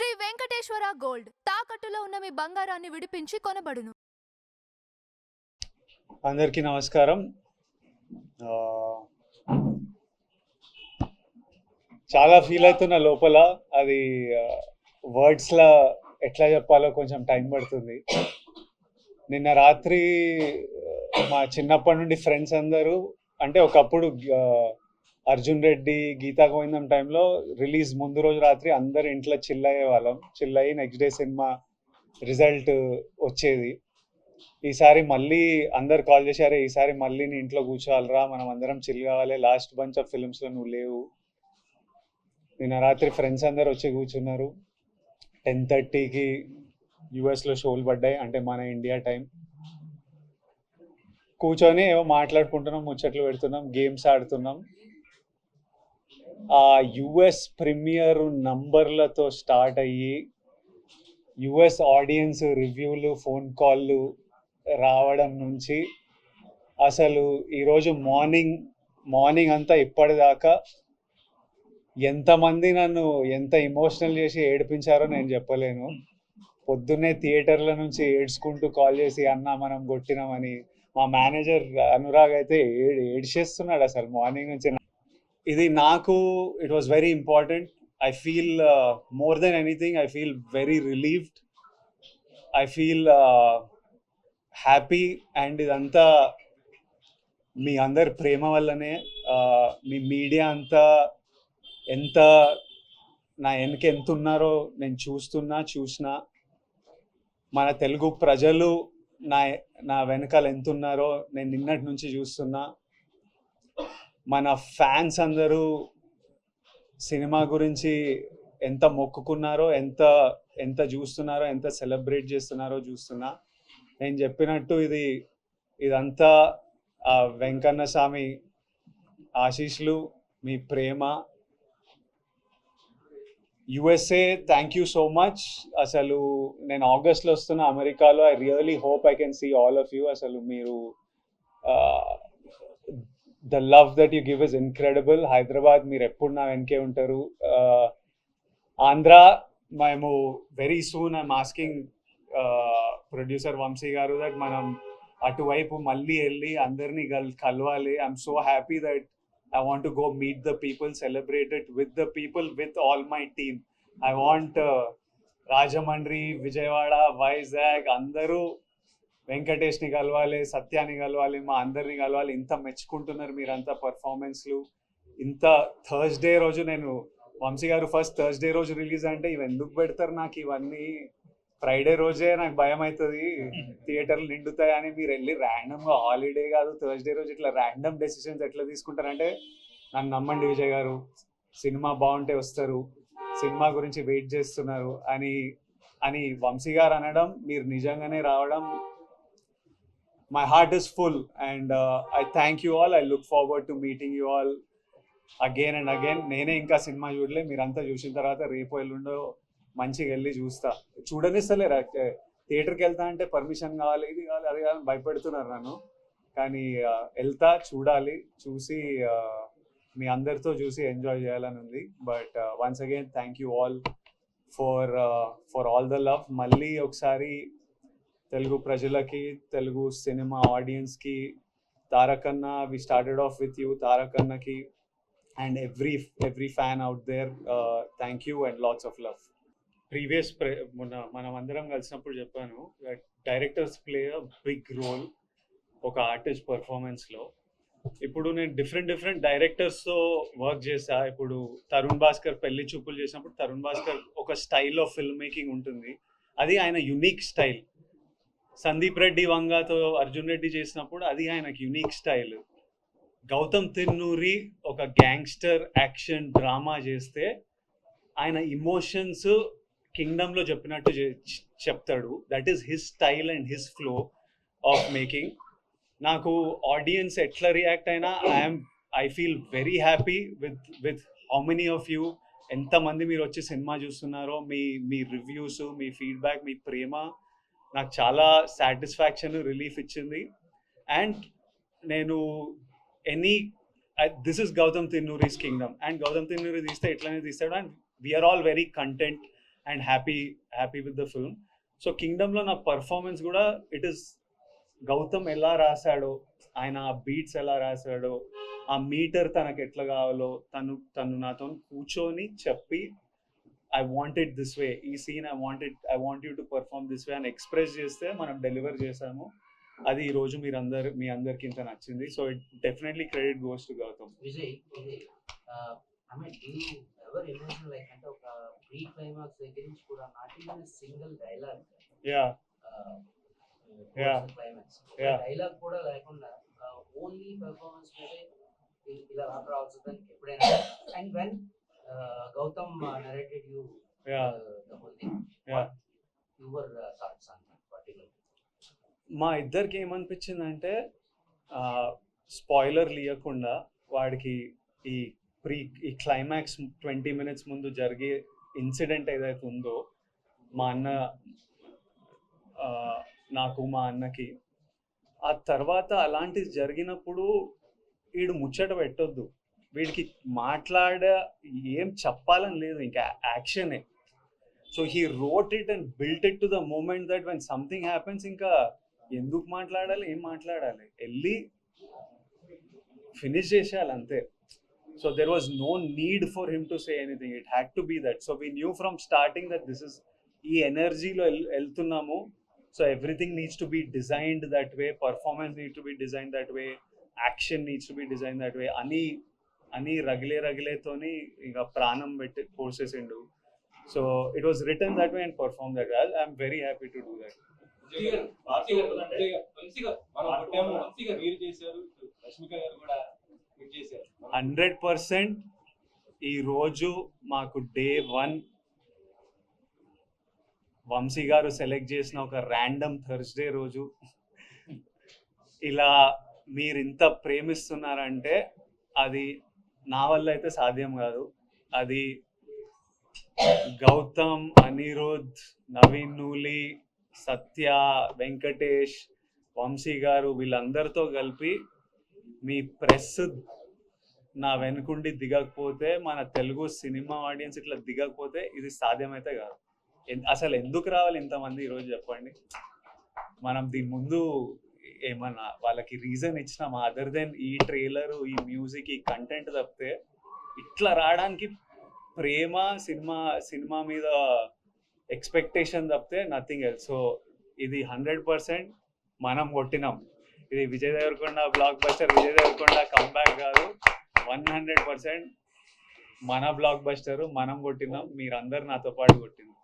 Shri Venkateswara gold తాకట్టులో ఉన్న మీ బంగారాన్ని విడిపించి కొనబడును. అందరికీ నమస్కారం. చాలా ఫీల్ అవుతున్న లోపల, అది వర్డ్స్లా ఎట్లా చెప్పాలో కొంచెం టైం పడుతుంది. నిన్న రాత్రి మా చిన్నప్పటి నుండి ఫ్రెండ్స్ అందరూ, అంటే ఒకప్పుడు అర్జున్ రెడ్డి, గీతా గోవిందం టైంలో రిలీజ్ ముందు రోజు రాత్రి అందరు ఇంట్లో చిల్ అయ్యే వాళ్ళం. చిల్ అయ్యి నెక్స్ట్ డే సినిమా రిజల్ట్ వచ్చేది. ఈసారి మళ్ళీ అందరు కాల్ చేశారు, ఈసారి మళ్ళీ నీ ఇంట్లో కూర్చోవాలరా, మనం అందరం చిల్ కావాలి, లాస్ట్ బంచ్ ఆఫ్ ఫిల్మ్స్లో నువ్వు లేవు. నిన్న రాత్రి ఫ్రెండ్స్ అందరు వచ్చి కూర్చున్నారు. 10:30కి యూఎస్లో షోలు పడ్డాయి, అంటే మన ఇండియా టైం. కూర్చొని ఏవో మాట్లాడుకుంటున్నాం, ముచ్చట్లు పెడుతున్నాం, గేమ్స్ ఆడుతున్నాం. ఆ యుఎస్ ప్రీమియర్ నంబర్లతో స్టార్ట్ అయ్యి యుఎస్ ఆడియన్స్ రివ్యూలు, ఫోన్ కాళ్ళు రావడం నుంచి అసలు ఈరోజు మార్నింగ్ అంతా ఇప్పటిదాకా ఎంతమంది నన్ను ఎంత ఎమోషనల్ చేసి ఏడిపించారో నేను చెప్పలేను. పొద్దున్నే థియేటర్ల నుంచి ఏడ్చుకుంటూ కాల్ చేసి, అన్న మనం కొట్టినామని. మా మేనేజర్ అనురాగ్ అయితే ఏడ్చేస్తున్నాడు అసలు మార్నింగ్ నుంచి. ఇది నాకు it was very important. I feel more than anything, I feel very relieved. I feel happy, and ఇదంతా మీ అందరి ప్రేమ వల్లనే. మీ మీడియా అంతా ఎంత నా వెనక ఎంత ఉన్నారో నేను చూసినా. మన తెలుగు ప్రజలు నా వెనకాల ఎంత ఉన్నారో నేను నిన్నటి నుంచి చూస్తున్నా. మన ఫ్యాన్స్ అందరూ సినిమా గురించి ఎంత మొక్కుకున్నారో, ఎంత చూస్తున్నారో, ఎంత సెలబ్రేట్ చేస్తున్నారో చూస్తున్నా. నేను చెప్పినట్టు ఇదంతా వెంకన్న స్వామి ఆశీస్సులు, మీ ప్రేమ. USA, thank you so much. అసలు నేను ఆగస్ట్లో వస్తున్నా అమెరికాలో. I really hope I can see all of you. అసలు మీరు the love that you give is incredible. Hyderabad, మీరు ఎప్పుడు నా వెనకే ఉంటారు. ఆంధ్రా, మేము very soon I'm asking producer Vamsi garu that మనం అటువైపు మళ్ళీ వెళ్ళి అందరినీ కలవాలి. I'm so happy that I want to go meet the people, celebrate it with the people, with all my team. I want Rajahmundry, Vijayawada, Vizag అందరూ వెంకటేష్ని కలవాలి, సత్యాన్ని కలవాలి, మా అందరిని కలవాలి. ఇంత మెచ్చుకుంటున్నారు మీరంతా పర్ఫార్మెన్స్లు. ఇంత థర్స్డే రోజు, నేను వంశీ గారు ఫస్ట్ థర్స్డే రోజు రిలీజ్ అంటే ఇవి ఎందుకు పెడతారు నాకు ఇవన్నీ, ఫ్రైడే రోజే నాకు భయం అవుతుంది థియేటర్లు నిండుతాయని. మీరు వెళ్ళి ర్యాండమ్గా, హాలిడే కాదు థర్స్డే రోజు, ఇట్లా ర్యాండమ్ డెసిషన్స్ ఎట్లా తీసుకుంటారంటే, నన్ను నమ్మండి విజయ్ గారు, సినిమా బాగుంటే వస్తారు, సినిమా గురించి వెయిట్ చేస్తున్నారు అని వంశీ గారు అనడం, మీరు నిజంగానే రావడం, my heart is full, and I thank you all. I look forward to meeting you all again and again. నేనే ఇంకా సినిమా చూడలే, మీరంతా చూసిన తర్వాత రేపు ఎల్లుండో మంచిగా వెళ్ళి చూడనిస్తలేరు. థియేటర్కి వెళ్తా అంటే పర్మిషన్ కావాలి, ఇది కావాలి, అది కావాలి, భయపెడుతున్నారు నన్ను. కానీ వెళ్తా, చూడాలి, చూసి మీ అందరితో చూసి ఎంజాయ్ చేయాలని ఉంది. But once again thank you all for all the love. మళ్ళీ ఒకసారి తెలుగు ప్రజలకి, తెలుగు సినిమా ఆడియన్స్కి, Tarakanna, we started off with you, తారకన్నకి and every fan out there, thank you and lots of love. Previous మనం అందరం కలిసినప్పుడు చెప్పాను, directors play a big role ఒక ఆర్టిస్ట్ పర్ఫార్మెన్స్లో. ఇప్పుడు నేను డిఫరెంట్ డైరెక్టర్స్తో వర్క్ చేశా. ఇప్పుడు తరుణ్ భాస్కర్ పెళ్లి చూపులు చేసినప్పుడు తరుణ్ భాస్కర్ ఒక స్టైల్ ఆఫ్ ఫిల్మ్ మేకింగ్ ఉంటుంది, అది ఆయన యునిక్ స్టైల్. సందీప్ రెడ్డి వంగాతో అర్జున్ రెడ్డి చేసినప్పుడు అది ఆయనకు యునిక్ స్టైల్. గౌతమ్ తిన్నూరి ఒక గ్యాంగ్స్టర్ యాక్షన్ డ్రామా చేస్తే ఆయన ఇమోషన్స్ కింగ్డమ్లో చెప్పినట్టు చెప్తాడు. That is his style and his flow of making. నాకు ఆడియన్స్ ఎట్లా రియాక్ట్ అయినా I feel very happy with how many of you, ఎంతమంది మీరు వచ్చి సినిమా చూస్తున్నారో, మీ రివ్యూస్, మీ ఫీడ్బ్యాక్, మీ ప్రేమ నాకు చాలా సాటిస్ఫాక్షన్, రిలీఫ్ ఇచ్చింది. అండ్ నేను this is Gautam Tinnanuri's kingdom, and Gautam Tinnanuri తీస్తే ఎట్లనే తీస్తాడు, and we are all very content. And happy with the film. So కింగ్డమ్లో నా పర్ఫార్మెన్స్ కూడా ఇట్ ఈస్ గౌతమ్ ఎలా రాశాడో, ఆయన ఆ బీట్స్ ఎలా రాశాడో, ఆ మీటర్ తనకు ఎట్లా కావాలో తను నాతో కూర్చొని చెప్పి I want it this way, ఈ scene I want you to perform this way అని ఎక్స్ప్రెస్ చేస్తే మనం డెలివర్ చేసాము. అది ఈ రోజు మీ అందరికి ఇంత నచ్చింది. So it definitely credit goes to Gautam. Vijay, I mean, do you ever imagine like అంటే ఒక ప్రీ క్లైమాక్స్ దగ్గర నుంచి కూడా not even single dialogue climax dialogue కూడా లేకుండా ఓన్లీ పెర్ఫార్మెన్స్ మీదే ఇలా రావాల్సింది ఎప్పుడైనా? And when Gautam narrated you the whole thing, what your thoughts on that particular? మా ఇద్దరికి ఏమనిపించిందంటే స్పాయిలర్ ఇవ్వకుండా వాడికి ఈ క్లైమాక్స్ 20 minutes ముందు జరిగే ఇన్సిడెంట్ ఏదైతే ఉందో మా అన్నకి ఆ తర్వాత అలాంటిది జరిగినప్పుడు వీడు ముచ్చట పెట్టొద్దు, వీడికి ఏం చెప్పాలని లేదు, ఇంకా యాక్షనే. So he wrote it and built it to the moment that when something happens ఇంకా ఎందుకు మాట్లాడాలి, ఏం మాట్లాడాలి, వెళ్ళి ఫినిష్ చేసేయాలి అంతే. So there was no need for him to say anything, it had to be that. So we knew from starting that this is ఈ ఎనర్జీలో వెళ్తున్నాము. So everything needs to be designed that way, performance need to be design that way, action needs to be design that way అని రగిలేతోని ఇంకా ప్రాణం పెట్టి పోసేసిండు. So it was written that way and perform that way. I'm very happy to do that. 100% ఈ రోజు మాకు day 1 Vamsi గారు సెలెక్ట్ చేసిన ఒక ర్యాండమ్ థర్స్డే రోజు ఇలా మీరు ఇంత ప్రేమిస్తున్నారంటే అది నా వల్ల అయితే సాధ్యం కాదు. అది గౌతమ్, అనిరుద్, నవీన్ నూలి, సత్య, వెంకటేష్, వంశీ గారు వీళ్ళందరితో కలిపి మీ ప్రెస్ నా వెనుకుండి దిగకపోతే, మన తెలుగు సినిమా ఆడియన్స్ ఇట్లా దిగకపోతే ఇది సాధ్యమైతే కాదు. అసలు ఎందుకు రావాలి ఇంతమంది ఈరోజు చెప్పండి? మనం దీని ముందు ఏమన్నా వాళ్ళకి రీజన్ ఇచ్చినామా అదర్ దెన్ ఈ ట్రైలరు, ఈ మ్యూజిక్, ఈ కంటెంట్ తప్పితే? ఇట్లా రావడానికి ప్రేమ, సినిమా మీద ఎక్స్పెక్టేషన్ తప్పితే నథింగ్ ఎల్స్. సో ఇది 100% మనం కొట్టినాం. ఇది Vijay Deverakonda blockbuster, Vijay Deverakonda comeback కాదు, 100% మన బ్లాక్ బస్టర్ మనం కొట్టినాం. మీరందరు నాతో పాటు కొట్టినాం.